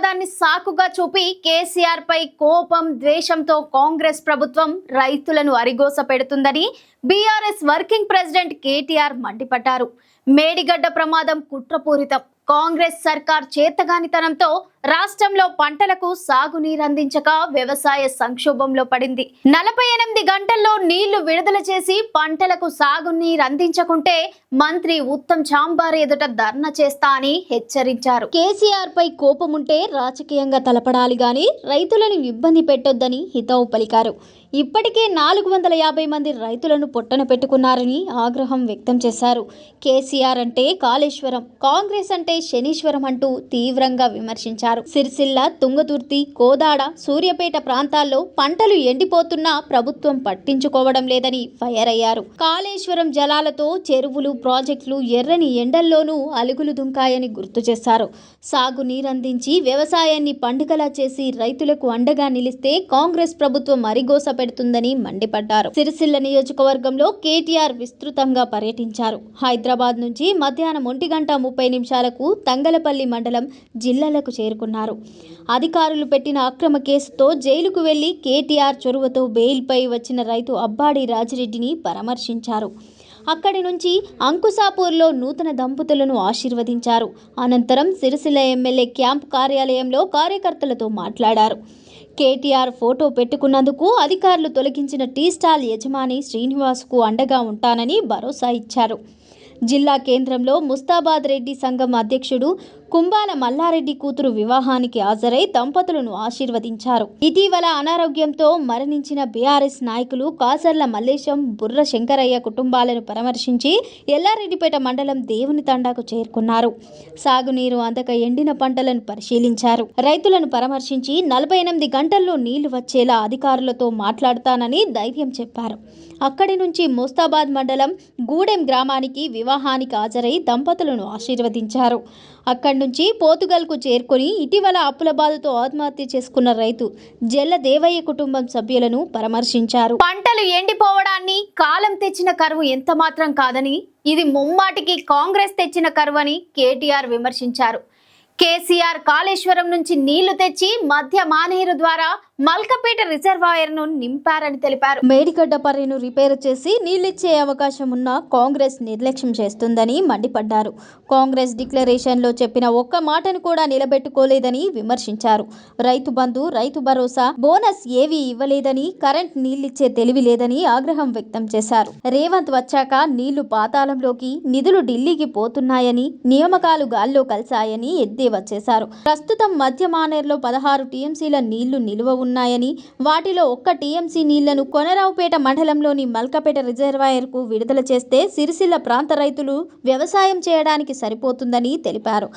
ఎండిపోవడాన్ని సాకుగా చూపి కేసీఆర్ పై కోపం ద్వేషంతో కాంగ్రెస్ ప్రభుత్వం రైతులను అరిగోస పెడుతుందని బీఆర్ఎస్ వర్కింగ్ ప్రెసిడెంట్ కేటీఆర్ మండిపడ్డారు. మేడిగడ్డ ప్రమాదం కుట్రపూరితం. కాంగ్రెస్ సర్కార్ చేతగానితనంతో రాష్ట్రంలో పంటలకు సాగునీరు అందించక వ్యవసాయ సంక్షోభంలో పడింది. 48 గంటల్లో నీళ్లు విడుదల చేసి పంటలకు సాగునీరు అందించకుంటే మంత్రి ఉత్తమ్ చాంబార్ ఎదుట ధర్నా చేస్తా అని హెచ్చరించారు. కేసీఆర్ పై కోపం ఉంటే రాజకీయంగా తలపడాలి గాని రైతులను ఇబ్బంది పెట్టొద్దని హితవు పలికారు. ఇప్పటికే 450 మంది రైతులను పొట్టన పెట్టుకున్నారని ఆగ్రహం వ్యక్తం చేశారు. కేసీఆర్ అంటే కాళేశ్వరం, కాంగ్రెస్ అంటే శనీశ్వరం అంటూ తీవ్రంగా విమర్శించారు. సిరిసిల్ల, తుంగతుర్తి, కోదాడ, సూర్యాపేట ప్రాంతాల్లో పంటలు ఎండిపోతున్నా ప్రభుత్వం పట్టించుకోవడం లేదని ఫైర్ అయ్యారు. కాళేశ్వరం జలాలతో చెరువులు, ప్రాజెక్టులు ఎర్రని ఎండల్లోనూ అలుగులు దుంకాయని గుర్తు చేశారు. సాగు నీరందించి వ్యవసాయాన్ని పండుగలా చేసి రైతులకు అండగా నిలిస్తే కాంగ్రెస్ ప్రభుత్వం అరిగోస పెడుతుందని మండిపడ్డారు. సిరిసిల్ల నియోజకవర్గంలో కేటీఆర్ విస్తృతంగా పర్యటించారు. హైదరాబాద్ నుంచి మధ్యాహ్నం 1:30 తంగలపల్లి మండలం జిల్లాలకు చేరుకున్నారు. అధికారులు పెట్టిన అక్రమ కేసుతో జైలుకు వెళ్లి కేటీఆర్ చొరవతో బెయిల్పై వచ్చిన రైతు అబ్బాడి రాజిరెడ్డిని పరామర్శించారు. అక్కడి నుంచి అంకుశాపూర్లో నూతన దంపతులను ఆశీర్వదించారు. అనంతరం సిరిసిల్ల ఎమ్మెల్యే క్యాంప్ కార్యాలయంలో కార్యకర్తలతో మాట్లాడారు. కేటీఆర్ ఫోటో పెట్టుకున్నందుకు అధికారులు తొలగించిన టీ స్టాల్ యజమాని శ్రీనివాస్కు అండగా ఉంటానని భరోసా ఇచ్చారు. జిల్లా కేంద్రంలో ముస్తాబాద్ రెడ్డి సంఘం అధ్యక్షుడు కుంబాల మల్లారెడ్డి కూతురు వివాహానికి హాజరై దంపతులను ఆశీర్వదించారు. ఇటీవల అనారోగ్యంతో మరణించిన బీఆర్ఎస్ నాయకులు కాసర్ల మల్లేశం, బుర్ర శంకరయ్య కుటుంబాలను పరామర్శించి ఎల్లారెడ్డిపేట మండలం దేవుని తండాకు చేరుకున్నారు. సాగునీరు అందక ఎండిన పంటలను పరిశీలించారు. రైతులను పరామర్శించి 48 గంటల్లో నీళ్లు వచ్చేలా అధికారులతో మాట్లాడతానని ధైర్యం చెప్పారు. అక్కడి నుంచి ముస్తాబాద్ మండలం గూడెం గ్రామానికి వివాహానికి హాజరై దంపతులను ఆశీర్వదించారు. అక్కడి నుంచి పోతుగల్కు చేరుకొని ఇటీవల అప్పుల బాధతో ఆత్మహత్య చేసుకున్న రైతు జెల్ల దేవయ్య కుటుంబం సభ్యులను పరామర్శించారు. పంటలు ఎండిపోవడాన్ని కాలం తెచ్చిన కరువు ఎంత మాత్రం కాదని, ఇది ముమ్మాటికి కాంగ్రెస్ తెచ్చిన కరువు అని కేటీఆర్ విమర్శించారు. కేసీఆర్ కాళేశ్వరం నుంచి నీళ్లు తెచ్చి మధ్య మానేరు ద్వారా మల్కపేట రిజర్వాయర్ ను నింపారని తెలిపారు. మేడిగడ్డ పర్రెను రిపేర్ చేసి నీళ్లిచ్చే అవకాశం ఉన్న కాంగ్రెస్ నిర్లక్ష్యం చేస్తుందని మండిపడ్డారు. కాంగ్రెస్ డిక్లరేషన్ లో చెప్పిన ఒక్క మాటను కూడా నిలబెట్టుకోలేదని విమర్శించారు. రైతు బంధు, రైతు భరోసా, బోనస్ ఏవీ ఇవ్వలేదని, కరెంట్ నీళ్లిచ్చే తెలివి లేదని ఆగ్రహం వ్యక్తం చేశారు. రేవంత్ వచ్చాక నీళ్లు పాతాళంలోకి, నిధులు ఢిల్లీకి పోతున్నాయని, నియామకాలు గాల్లో కలిశాయని ఎద్దేవా చేశారు. ప్రస్తుతం మధ్య మానేర్లో 16 టీఎంసీల నీళ్లు నిలువ ఉన్నాయని, వాటిలో ఒక్క టీఎంసీ నీళ్లను కొనరావుపేట మండలంలోని మల్కపేట రిజర్వాయర్కు విడుదల చేస్తే సిరిసిల్ల ప్రాంత రైతులు వ్యవసాయం చేయడానికి సరిపోతుందని తెలిపారు.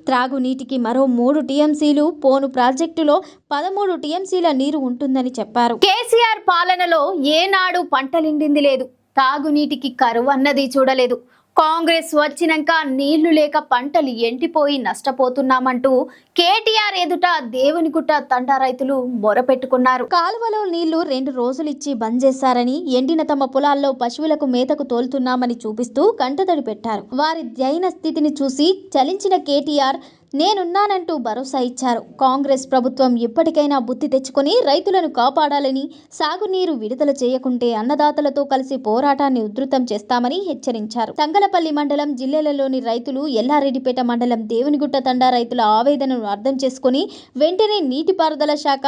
త్రాగునీటికి మరో 3 టీఎంసీలు, పోను ప్రాజెక్టులో 13 టీఎంసీల నీరు ఉంటుందని చెప్పారు. కేసీఆర్ పాలనలో ఏనాడు పంటలిండింది లేదు, తాగునీటికి కరువు అన్నది చూడలేదు. కాంగ్రెస్ వచ్చినాక నీళ్లు లేక పంటలు ఎండిపోయి నష్టపోతున్నామంటూ కేటీఆర్ ఎదుట దేవునిగుట్ట తండా రైతులు మొరపెట్టుకున్నారు. కాలువలో నీళ్లు 2 రోజులు ఇచ్చి బంద్ చేశారని, ఎండిన తమ పొలాల్లో పశువులకు మేతకు తోలుతున్నామని చూపిస్తూ కంటతడి పెట్టారు. వారి దైన స్థితిని చూసి చలించిన కేటీఆర్ నేనున్నానంటూ భరోసా ఇచ్చారు. కాంగ్రెస్ ప్రభుత్వం ఇప్పటికైనా బుద్ధి తెచ్చుకొని రైతులను కాపాడాలని, సాగునీరు విడుదల చేయకుంటే అన్నదాతలతో కలిసి పోరాటాన్ని ఉధృతం చేస్తామని హెచ్చరించారు. తంగలపల్లి మండలం జిల్లాలలోని రైతులు, ఎల్లారెడ్డిపేట మండలం దేవునిగుట్ట తండా రైతుల ఆవేదనను అర్థం చేసుకుని వెంటనే నీటిపారుదల శాఖ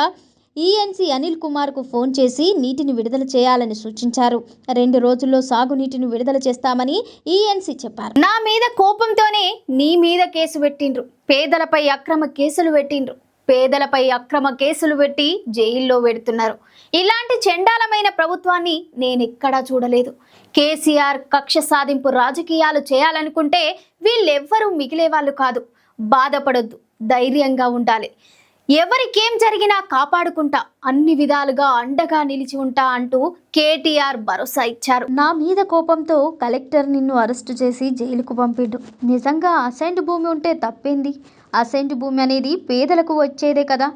ఈఎన్సీ అనిల్ కుమార్ కు ఫోన్ చేసి నీటిని విడుదల చేయాలని సూచించారు. 2 రోజుల్లో సాగునీటిని విడుదల చేస్తామని ఈఎన్సీ చెప్పారు. నా మీద కోపంతోనే నీ మీద కేసు పెట్టిండ్రు, పేదలపై అక్రమ కేసులు పెట్టిండ్రు, పేదలపై అక్రమ కేసులు పెట్టి జైల్లో పెడుతున్నారు. ఇలాంటి చండాలమైన ప్రభుత్వాన్ని నేనెక్కడా చూడలేదు. కేసీఆర్ కక్ష సాధింపు రాజకీయాలు చేయాలనుకుంటే వీళ్ళెవ్వరూ మిగిలే వాళ్ళు కాదు. బాధపడొద్దు, ధైర్యంగా ఉండాలి. ఎవరికేం జరిగినా కాపాడుకుంటా, అన్ని విధాలుగా అండగా నిలిచి ఉంటా అంటూ కేటీఆర్ భరోసా ఇచ్చారు. నా మీద కోపంతో కలెక్టర్ నిన్ను అరెస్టు చేసి జైలుకు పంపిండు. నిజంగా అసైన్డ్ భూమి ఉంటే తప్పేంది? అసైన్డ్ భూమి అనేది పేదలకు వచ్చేదే కదా.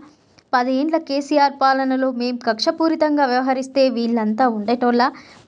10 ఏండ్ల కేసీఆర్ పాలనలో మేం కక్షపూరితంగా వ్యవహరిస్తే వీళ్ళంతా ఉండేటోళ్ళ.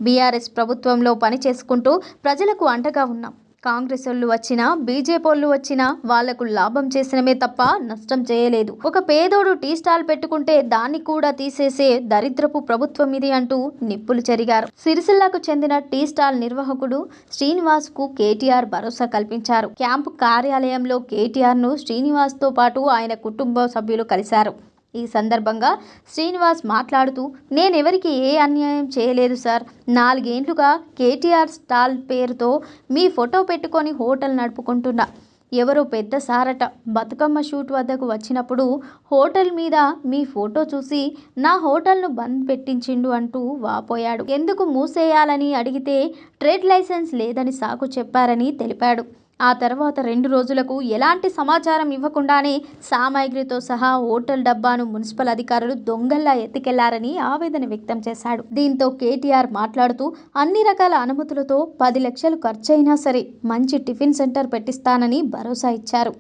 బీఆర్ఎస్ ప్రభుత్వంలో పని చేసుకుంటూ ప్రజలకు అండగా ఉన్నాం. కాంగ్రెస్ వాళ్ళు వచ్చినా బీజేపీ వాళ్ళు వచ్చినా వాళ్లకు లాభం చేసినమే తప్ప నష్టం చేయలేదు. ఒక పేదోడు టీ స్టాల్ పెట్టుకుంటే దాన్ని కూడా తీసేసే దరిద్రపు ప్రభుత్వం ఇది అంటూ నిప్పులు చెరిగారు. సిరిసిల్లకు చెందిన టీ స్టాల్ నిర్వాహకుడు శ్రీనివాస్ కు కేటీఆర్ భరోసా కల్పించారు. క్యాంపు కార్యాలయంలో కేటీఆర్ ను శ్రీనివాస్ తో పాటు ఆయన కుటుంబ సభ్యులు కలిశారు. ఈ సందర్భంగా శ్రీనివాస్ మాట్లాడుతూ, నేనెవరికి ఏ అన్యాయం చేయలేదు సార్. 4 ఏండ్లుగా కేటీఆర్ స్టాల్ పేరుతో మీ ఫోటో పెట్టుకొని హోటల్ నడుపుకుంటున్నా. ఎవరో పెద్ద సారట బతుకమ్మ షూట్ వద్దకు వచ్చినప్పుడు హోటల్ మీద మీ ఫోటో చూసి నా హోటల్ను బంద్ పెట్టించిండు అంటూ వాపోయాడు. ఎందుకు మూసేయాలని అడిగితే ట్రేడ్ లైసెన్స్ లేదని సాకు చెప్పారని తెలిపాడు. ఆ తర్వాత 2 రోజులకు ఎలాంటి సమాచారం ఇవ్వకుండానే సామాగ్రితో సహా హోటల్ డబ్బాను మున్సిపల్ అధికారులు దొంగల్లా ఎత్తుకెళ్లారని ఆవేదన వ్యక్తం చేశాడు. దీంతో కేటీఆర్ మాట్లాడుతూ, అన్ని రకాల అనుమతులతో 10 లక్షలు ఖర్చయినా సరే మంచి టిఫిన్ సెంటర్ పెట్టిస్తానని భరోసా ఇచ్చారు.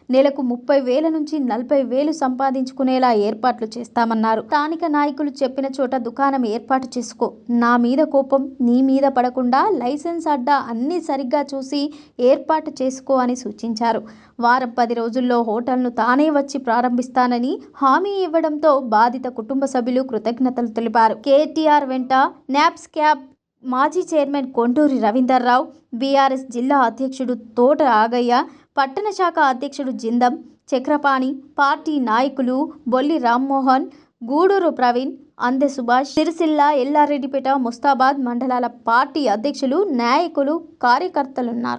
నెలకు 30,000 నుంచి 40,000 సంపాదించుకునేలా ఏర్పాట్లు చేస్తామన్నారు. స్థానిక నాయకులు చెప్పిన చోట దుకాణం ఏర్పాటు చేసుకో. నా మీద కోపం నీ మీద పడకుండా లైసెన్స్ అడ్డా అన్నీ సరిగ్గా చూసి ఏర్పాటు చేసుకో అని సూచించారు. వారం 10 రోజుల్లో హోటల్ను తానే వచ్చి ప్రారంభిస్తానని హామీ ఇవ్వడంతో బాధిత కుటుంబ సభ్యులు కృతజ్ఞతలు తెలిపారు. కేటీఆర్ వెంట నాప్స్ క్యాబ్ మాజీ చైర్మన్ కొంటూరి రవీందర్రావు, బీఆర్ఎస్ జిల్లా అధ్యక్షుడు తోట ఆగయ్య, పట్టణ శాఖ అధ్యక్షుడు జిందం చక్రపాణి, పార్టీ నాయకులు బొల్లి రామ్మోహన్, గూడూరు ప్రవీణ్, అందె సుభాష్, సిరిసిల్ల, ఎల్లారెడ్డిపేట, ముస్తాబాద్ మండలాల పార్టీ అధ్యక్షులు, నాయకులు, కార్యకర్తలున్నారు.